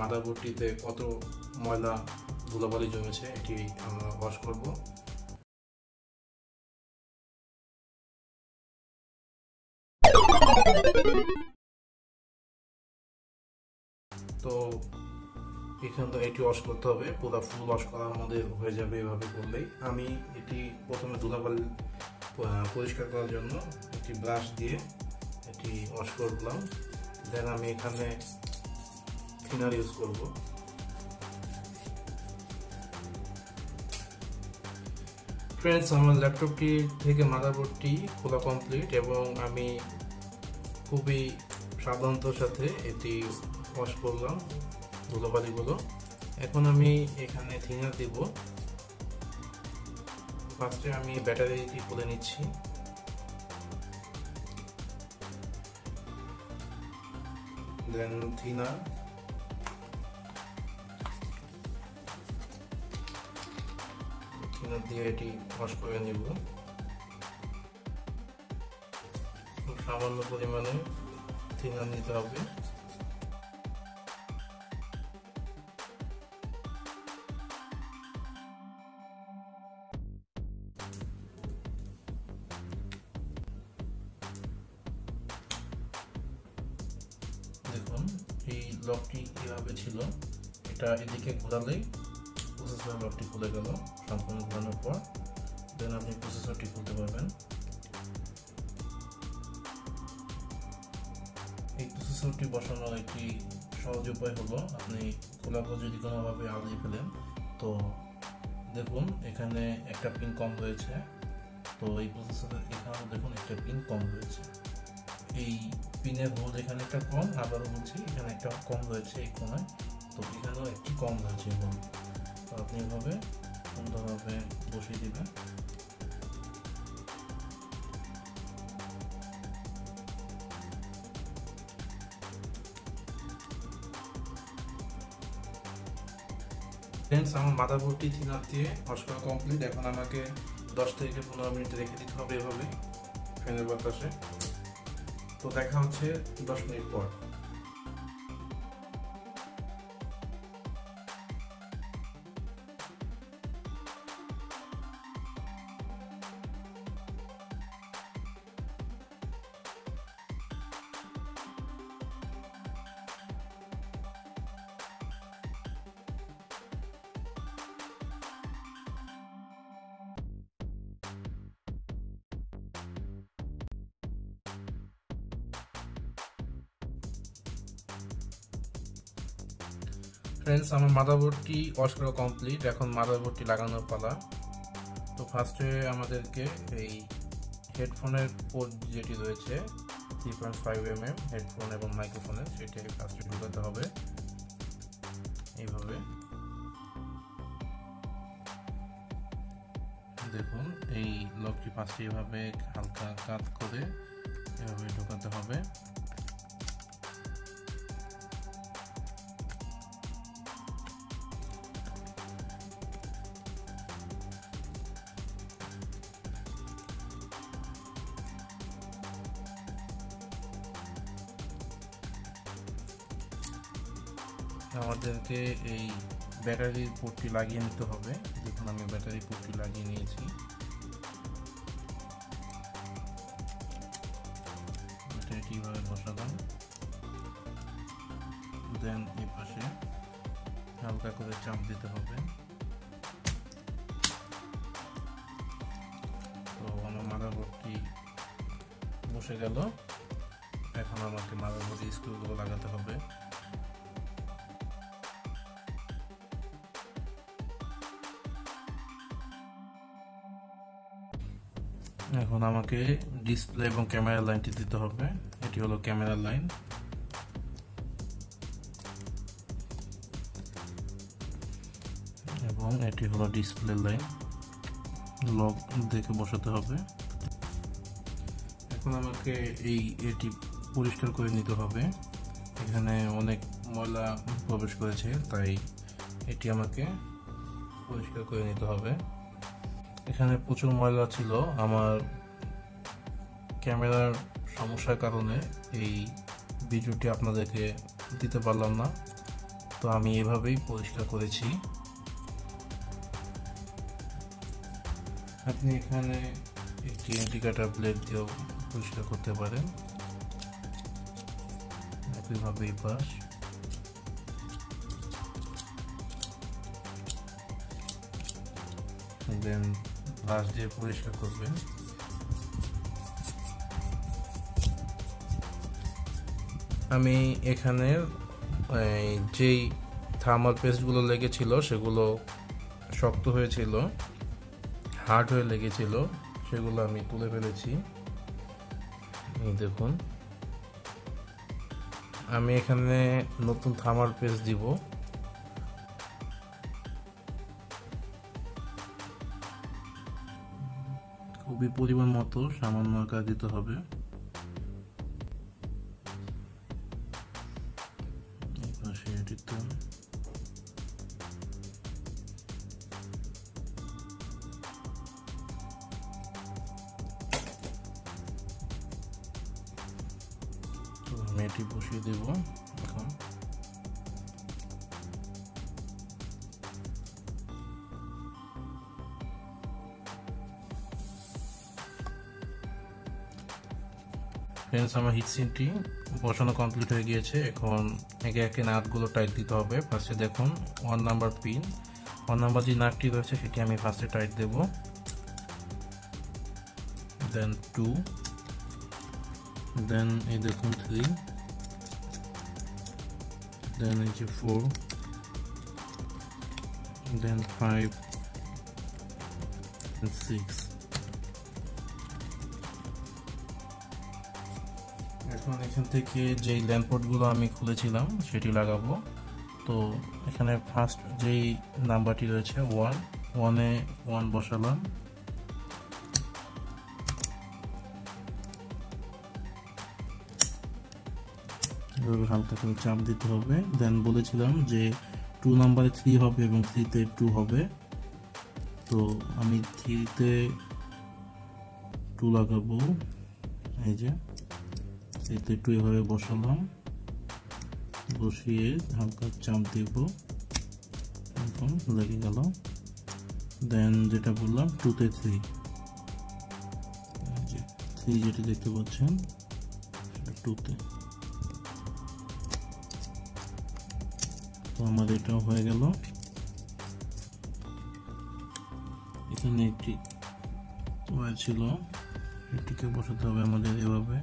মাদারবোর্ডটিতে কত ময়লা ধুলাবালি জমেছে এটি আমরা ওয়াশ করব। তো এখানে তো এটি ওয়াশ করতে হবে, পুরো ফুল ওয়াশ করা আমাদের হয়ে যাবে এভাবে করলেই। আমি এটি প্রথমে ধুলাবালি পরিষ্কার করার জন্য একটি ব্রাশ দিয়ে এটি ওয়াশ করলাম। দেন আমি এখানে থিনার ইউজ করব। ফ্রেন্ডস, আমার ল্যাপটপটি থেকে মাদারবোর্ডটি খোলা কমপ্লিট এবং আমি খুবই সাবধানতার সাথে এটি ওয়াশ করলাম ধুলাবালিগুলো। এখন আমি এখানে থিনার দিব। ফার্স্টে আমি ব্যাটারিটি খুলে নিচ্ছি। দেন থিনার, দিয়ে এটি ওয়াশ করে নিব। খুব সামান্য পরিমাণে থিনার নিতে হবে। দেখুন এই লকটি কিভাবে ছিল, এটা এদিকে ঘোরালেই প্রসেসর লকটি খুলে গেল। সম্পূর্ণ ঘোরানোর পর দেন আপনি প্রসেসরটি খুলতে পারবেন। এই প্রসেসরটি বসানোর একটি সহজ উপায় হলো, আপনি খোলাগুলো যদি কোনোভাবে আলিয়ে ফেলেন তো দেখুন এখানে একটা পিন কম রয়েছে। তো এই প্রসেসরের এখানেও দেখুন একটা পিন কম রয়েছে। এই পিনের হোল এখানে একটা কম, আবারও বলছি এখানে একটা কম রয়েছে এই কোণায়। তো এখানেও একটি কম রয়েছে এবং আপনি এভাবে সুন্দরভাবে বসিয়ে দিবেন। ফ্রেন্ডস, আমার মাদারবোর্ডটি থিনার দিয়ে ওয়াশ করা কমপ্লিট। এখন আমাকে 10 থেকে 15 মিনিট রেখে দিতে হবে এভাবে ফ্যানের বাতাসে। তো দেখা হচ্ছে 10 মিনিট পর। ফ্রেন্ডস, আমার মাদারবোর্ডটি ওয়াশ করা কমপ্লিট। এখন মাদারবোর্ডটি লাগানোর পালা। তো ফার্স্টে আমাদেরকে এই হেডফোনের পোর্ট যেটি রয়েছে 3.5 mm হেডফোন এবং মাইক্রোফোনের, সেটাকে ফার্স্টে ঢুকাতে হবে এইভাবে। দেখুন এই লকটি ফার্স্টে এভাবে হালকা কাট করে এভাবে ঢুকাতে হবে। আমাদেরকে এই ব্যাটারির পোর্টটি লাগিয়ে নিতে হবে। দেখুন আমি ব্যাটারি পোর্টটি লাগিয়ে নিয়েছি। ব্যাটারিটি এভাবে বসালাম। দেন এই পাশে হালকা করে চাপ দিতে হবে। তো আমার মাদারবোর্ডটি বসে গেল। এখন আমাকে মাদারবোর্ডের স্ক্রুগুলো লাগাতে হবে। এখন আমাকে ডিসপ্লে এবং ক্যামেরা লাইনটি দিতে হবে। এটি হলো ক্যামেরা লাইন। এবং এটি হলো ডিসপ্লে লাইন। লক দেখে বসাতে হবে। এখন আমাকে এটি পরিষ্কার করে নিতে হবে। এখানে অনেক ময়লা প্রবেশ করেছে, তাই এটি আমাকে পরিষ্কার করে নিতে হবে। এখানে প্রচুর ময়লা ছিল। আমার ক্যামেরার সমস্যার কারণে এই ভিডিওটি আপনাদেরকে দিতে পারলাম না। তো আমি এভাবেই পরিষ্কার করেছি। আপনি এখানে একটি ইন্ডিকেটর ব্লেড দিয়েও পরিষ্কার করতে পারেন। একইভাবে এই পাশ। দেন ব্রাশ দিয়ে পরিষ্কার করবেন। আমি এখানে যেই থার্মাল পেস্টগুলো লেগেছিল সেগুলো শক্ত হয়েছিল, হার্ড হয়ে লেগেছিল, সেগুলো আমি তুলে ফেলেছি। এই দেখুন, আমি এখানে নতুন থার্মাল পেস্ট দিব। খুবই পরিমাণ মতো সামান্য আকার দিতে হবে। আমি এটি বসিয়ে দেব এখন। ফ্রেন্ডস, আমার হিটসিনটি বসানো কমপ্লিট হয়ে গিয়েছে। এখন একে একে নাটগুলো টাইট দিতে হবে। ফার্স্টে দেখুন 1 নাম্বার পিন, 1 নাম্বার যে নাটটি রয়েছে সেটি আমি ফার্স্টে টাইট দেব, দেন 2, দেন এই দেখুন 3, দেন এই যে 4, দেন 5 and 6। এখন এখান থেকে যেই ল্যাম্পপোর্টগুলো আমি খুলেছিলাম সেটি লাগাবো। তো এখানে ফার্স্ট যেই নাম্বারটি রয়েছে 1-এ 1 বসালাম, এভাবে হালকা করে চাপ দিতে হবে। দেন বলেছিলাম যে 2 নাম্বারে 3 হবে এবং 3-তে 2 হবে। তো আমি 3-তে 2 লাগাবো। এই যে 3-তে 2 এভাবে বসালাম, বসিয়ে হালকা চাপ দেব, এখন লেগে গেল। দেন যেটা বললাম 2-তে 3, 3 যেটা দেখতে পাচ্ছেন 2-তে। তো আমার এটাও হয়ে গেল। এখানে একটি ওয়্যার ছিল, এটিকে বসাতে হবে আমাদের এভাবে।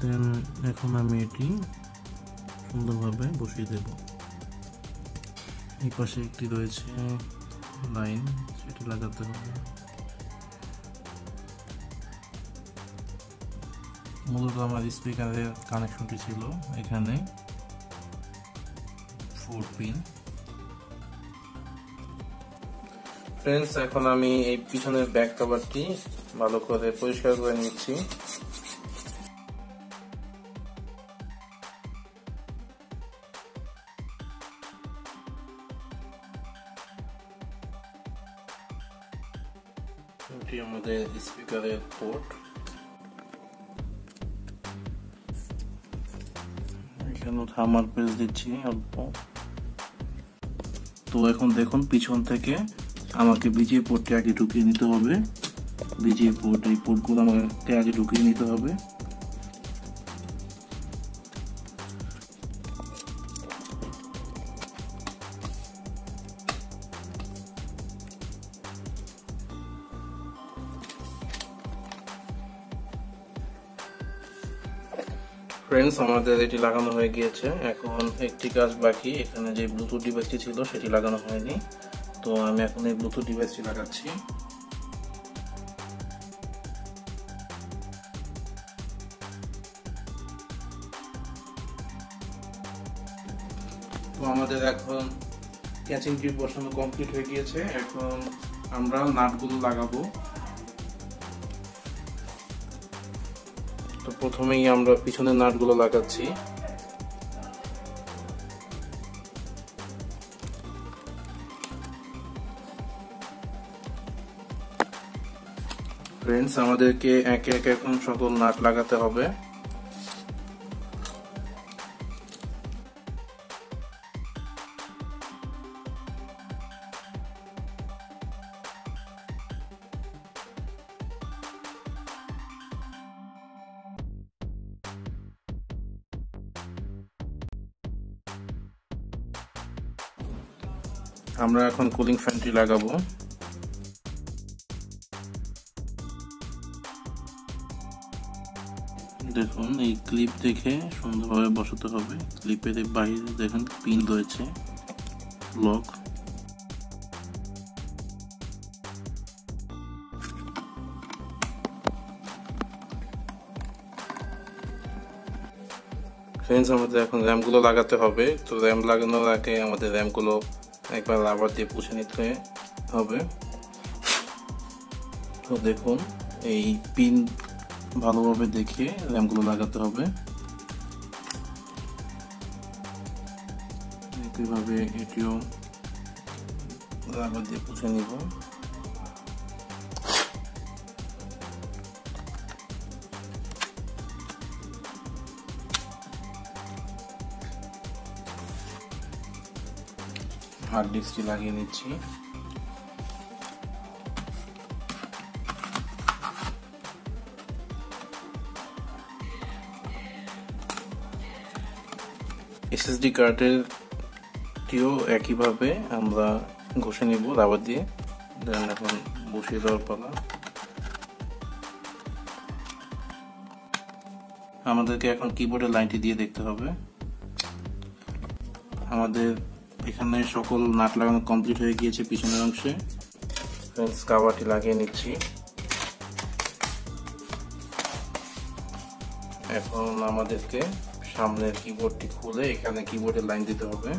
দেন এখন আমি এটি সুন্দরভাবে বসিয়ে দেব। এই পাশে একটি রয়েছে লাইন, সেটি লাগাতে হবে। মূলত আমার স্পিকারের কানেকশনটি ছিল এখানে 4 পিন। ফ্রেন্ডস, এখন আমি এই পিছনের ব্যাক কভারটি ভালো করে পরিষ্কার করে নিচ্ছি। এটি আমাদের স্পিকারের পোর্ট। এখানে থার্মাল পেস্ট দিচ্ছি অল্প। তো এখন দেখুন, পিছন থেকে আমাকে বিজিএ পোর্টটি আগে ঢুকিয়ে নিতে হবে। বিজিএ পোর্ট, এই পোর্টগুলো আমাকে আগে ঢুকিয়ে নিতে হবে। ফ্রেন্ডস, আমাদের এটি লাগানো হয়ে গিয়েছে। এখন একটি কাজ বাকি, এখানে যে ব্লুটুথ ডিভাইসটি ছিল সেটি লাগানো হয়নি। তো আমি এখন এই ব্লুটুথ ডিভাইসটি লাগাচ্ছি। তো আমাদের এখন ক্যাচিং টিউব বসানো কমপ্লিট হয়ে গিয়েছে। এখন আমরা নাটগুলো লাগাবো। তো প্রথমেই আমরা পিছনের নাটগুলো লাগাচ্ছি। ফ্রেন্ডস, আমাদেরকে একে একে এখন সকল নাট লাগাতে হবে। আমরা এখন কুলিং ফ্যানটি লাগাবো। দেখুন, এই ক্লিপ দেখে সুন্দরভাবে বসাতে হবে। ক্লিপের বাইরে দেখুন পিন রয়েছে, লক। ফ্রেন্ডস, আমাদের এখন র্যামগুলো লাগাতে হবে। তো র্যাম লাগানোর আগে আমাদের র্যামগুলো একবার রাবার দিয়ে পুছে নিতে হবে। তো দেখুন, এই পিন ভালোভাবে দেখে র্যামগুলো লাগাতে হবে। একইভাবে এটিও রাবার দিয়ে পুছে নিব। হার্ড ডিস্কটি লাগিয়ে নিচ্ছি। এসএসডি কার্ডের টিও একইভাবে আমরা ঘষে নিব রাবার দিয়ে। দেন এখন বসিয়ে দেওয়ার পালা। আমাদেরকে এখন কিবোর্ডের লাইনটি দিয়ে দেখতে হবে। আমাদের এখানে সকল নাট লাগানো কমপ্লিট হয়ে গিয়েছে পিছনের অংশে। ফ্রেন্ডস, কভারটি লাগিয়ে নিচ্ছি। এখন আমাদেরকে সামনের কিবোর্ডটি খুলে এখানে কিবোর্ডের লাইন দিতে হবে।